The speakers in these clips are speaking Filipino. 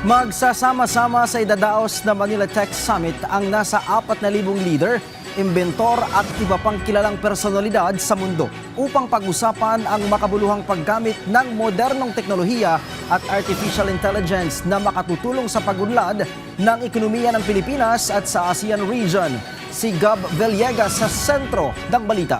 Magsasama-sama sa idadaos na Manila Tech Summit ang nasa 4,000 leader, inventor at iba pang kilalang personalidad sa mundo upang pag-usapan ang makabuluhang paggamit ng modernong teknolohiya at artificial intelligence na makatutulong sa pag-unlad ng ekonomiya ng Pilipinas at sa ASEAN region. Si Gab Villegas sa sentro ng balita.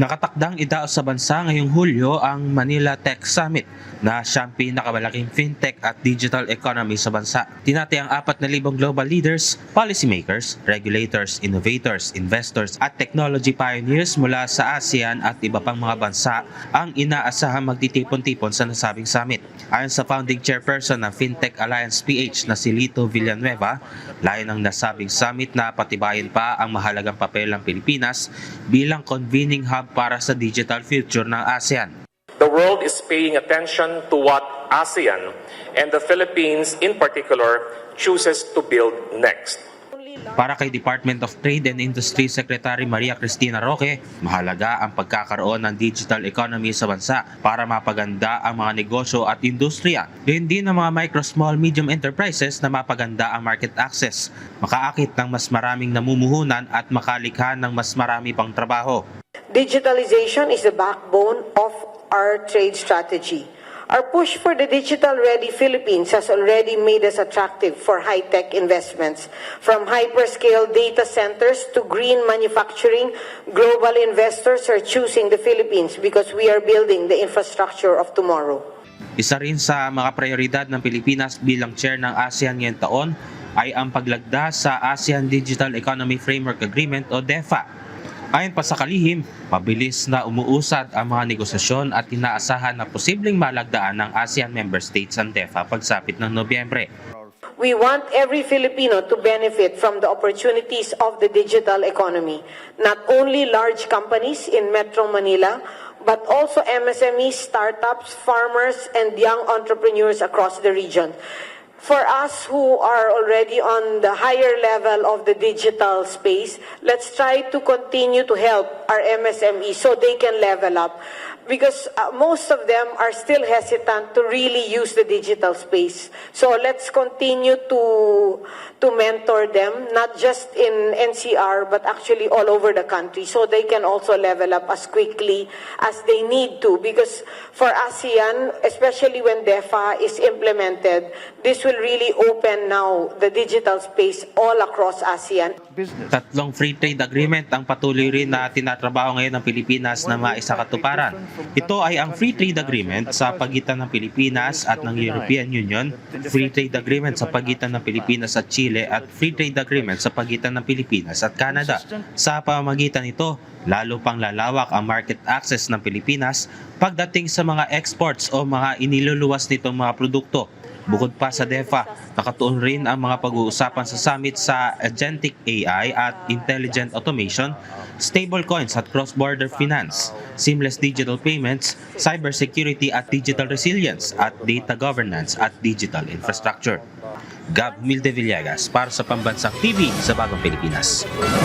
Nakatakdang idaos sa bansa ngayong Hulyo ang Manila Tech Summit na siyang pinakamalaking fintech at digital economy sa bansa. Tinatayang 4,000 global leaders, policymakers, regulators, innovators, investors at technology pioneers mula sa ASEAN at iba pang mga bansa ang inaasahang magtitipon-tipon sa nasabing summit. Ayon sa founding chairperson ng Fintech Alliance PH na si Lito Villanueva, layo ng nasabing summit na patibayin pa ang mahalagang papel ng Pilipinas bilang convening hub para sa digital future ng ASEAN. The world is paying attention to what ASEAN and the Philippines in particular chooses to build next. Para kay Department of Trade and Industry Secretary Maria Cristina Roque, mahalaga ang pagkakaroon ng digital economy sa bansa para mapaganda ang mga negosyo at industriya. Gayun din ng mga micro, small, medium enterprises na mapaganda ang market access, makaakit ng mas maraming namumuhunan at makalikha ng mas marami pang trabaho. Digitalization is the backbone of our trade strategy. Our push for the digital-ready Philippines has already made us attractive for high-tech investments. From hyperscale data centers to green manufacturing, global investors are choosing the Philippines because we are building the infrastructure of tomorrow. Isa rin sa mga prioridad ng Pilipinas bilang chair ng ASEAN ngayong taon ay ang paglagda sa ASEAN Digital Economy Framework Agreement o DEFA. Ayon pa sa kalihim, mabilis na umuusad ang mga negosasyon at inaasahan na posibleng malagdaan ng ASEAN member states ang DEFA pagsapit ng Nobyembre. We want every Filipino to benefit from the opportunities of the digital economy. Not only large companies in Metro Manila, but also MSMEs, startups, farmers, and young entrepreneurs across the region. For us who are already on the higher level of the digital space, let's try to continue to help our MSMEs so they can level up. Because most of them are still hesitant to really use the digital space. So let's continue to mentor them, not just in NCR, but actually all over the country, so they can also level up as quickly as they need to. Because for ASEAN, especially when DEFA is implemented, this will really open now the digital space all across ASEAN. Tatlong free trade agreement ang patuloy rin na tinatrabaho ngayon ng Pilipinas na maisakatuparan. Ito ay ang Free Trade Agreement sa pagitan ng Pilipinas at ng European Union, Free Trade Agreement sa pagitan ng Pilipinas at Chile at Free Trade Agreement sa pagitan ng Pilipinas at Canada. Sa pamamagitan nito, lalo pang lalawak ang market access ng Pilipinas pagdating sa mga exports o mga iniluluwas nitong mga produkto. Bukod pa sa DEFA, nakatuon rin ang mga pag-uusapan sa summit sa agentic AI at intelligent automation, stablecoins at cross-border finance, seamless digital payments, cybersecurity at digital resilience, at data governance at digital infrastructure. Gab Villegas para sa Pambansang TV sa Bagong Pilipinas.